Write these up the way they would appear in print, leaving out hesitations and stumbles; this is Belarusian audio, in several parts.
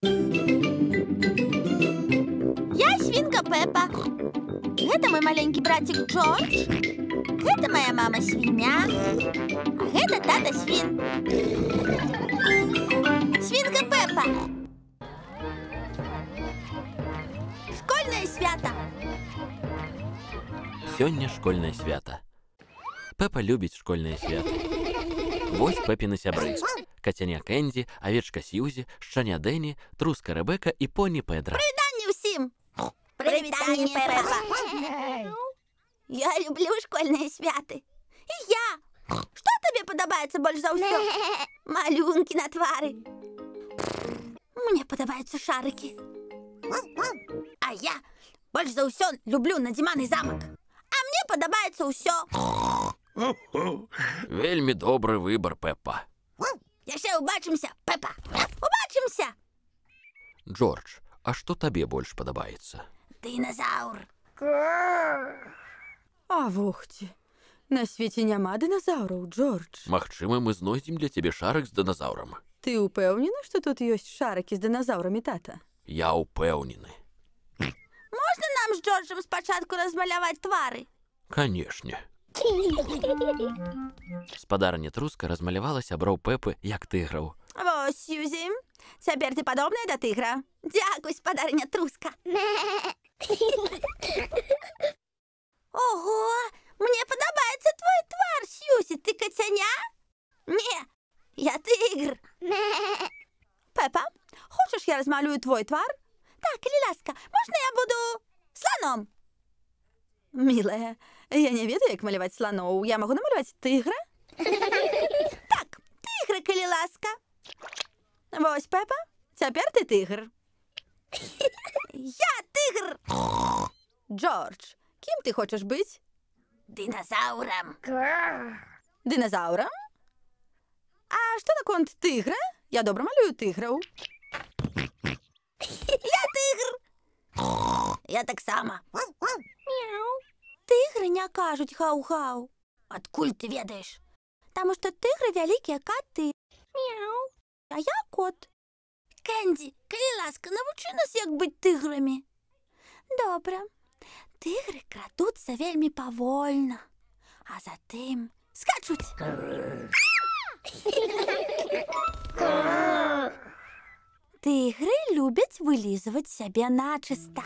Я свинка Пеппа. Это мой маленький братик Джордж. Это моя мама свинья. А это тата свин. Свинка Пеппа. Школьное свято. Сёння школьное свято. Пеппа любіць школьнае свято. Вось Пеппіны сябры. Кацяня Кэнді, авечка Сьюзі, шчаня Дэні, труска Рэбека і поні Педра. Прывітанне ўсім! Прывітанне, Пеппа! Я люблю школьныя святы. І я! Што табе падабаецца больш за ўсё? Малюнкі на твары. Мне падабаюцца шарыкі. А я больш за ўсё люблю надзіманы замак. А мне падабаецца ўсё. Вельмі добры выбар, Пеппа. Яшчэ ўбачымся, Пеппа. Убачымся! Джордж, а што табе больш падабаецца? Дыназаўр. А вохці, на свеце няма дыназаўраў, Джордж. Магчыма, мы знойдзем для цябе шарык з дыназаўрам. Ты ўпэўнены, што тут ёсць шарыкі з дыназаўрамі, тата? Я ўпэўнены. Можна нам з Джорджам спачатку размаляваць твары? Канешне. Спадарня Труска размалявала сяброў Пеппы як тыграў. Вось, Сьюзі, цяпер ты падобная да тыгра. Дзякуй, спадарня Труска. Ого, мне падабаецца твой твар, Сьюзі. Ты кацяня? Не, я тыгр. Пеппа, хочаш я размалюю твой твар? Так, калі ласка, можна я буду слоном? Мілая, я не ведаю, як маляваць сланоў. Я магу намаляваць тыгра? Так, тыгра, калі ласка. Вось, Пеппа, цяпер ты тыгр. Я тыгр. Джордж, кім ты хочаш быць? Дыназаўрам. Дыназаўрам? А што наконт тыгра? Я добра малюю тыграў. Я тыгр. Я таксама. Тыгры не кажуць хау-хау. Адкуль ты ведаеш? Таму што тыгры вялікія каты. А я кот. Кэнді, калі ласка, навучы нас, як быць тыграмі. Добра. Тыгры крадуцца вельмі павольна, а затым скачуць. Тыгры любяць вылізваць сябе начыста.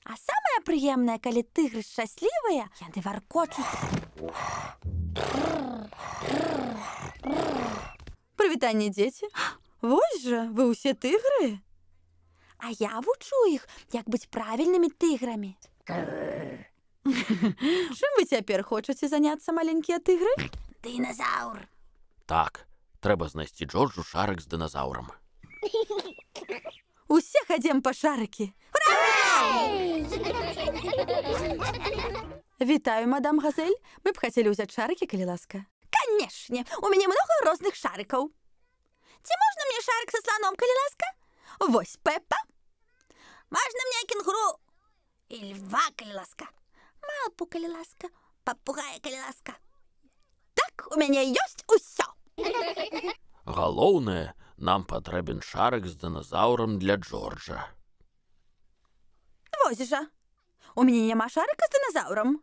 А самае прыемнае, калі тыгры шчаслівыя, яны варкочуць. Прывітанне, дзеці. Вось жа, вы ўсе тыгры? А я вучу іх, як быць правільнымі тыграмі. Чым вы цяпер хочаце заняцца, маленькія тыгры? Дыназаўр. Так, трэба знайсці Джорджу шарык з дыназаўрам. Усе хадзем па шарыкі. Вітаю, мадам Газель. Мы б хацелі ўзяць шарыкі, калі ласка. Канешне, у мяне многа розных шарыкаў. Ці можна мне шарык са сланом, калі ласка? Вось, Пеппа. Можна мне кенгуру? І льва, калі ласка. Малпу, калі ласка. Папугая, калі ласка. Так, у мяне ёсць усё. Галоўнае, нам патрэбен шарык з дыназаўрам для Джорджа. Вось жа. У мяне няма шарыка з дыназаўрам.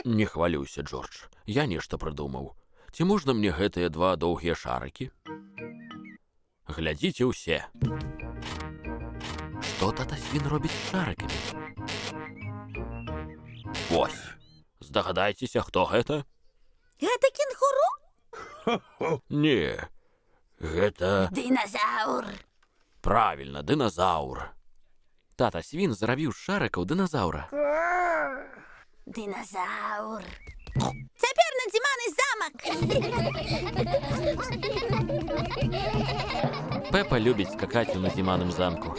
Не хвалюйся, Джордж. Я нешта прыдумаў. Ці можна мне гэтыя два доўгія шарыкі? Глядзіце ўсе. Што тата свін робіць з шарыкамі? Вось. Здагадайцеся, хто гэта? Гэта кенгуру? Не, гэта... Дыназаўр. Правільна, дыназаўр. Тата свін зрабіў з шарыкаў дыназаўра. Дыназаўр. Цяпер надзіманы замак. Пеппа любіць скакаць у надзіманым замку.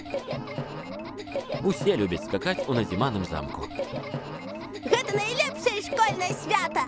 Усе любяць скакаць у надзіманым замку. Гэта найлепшае школьнае свята.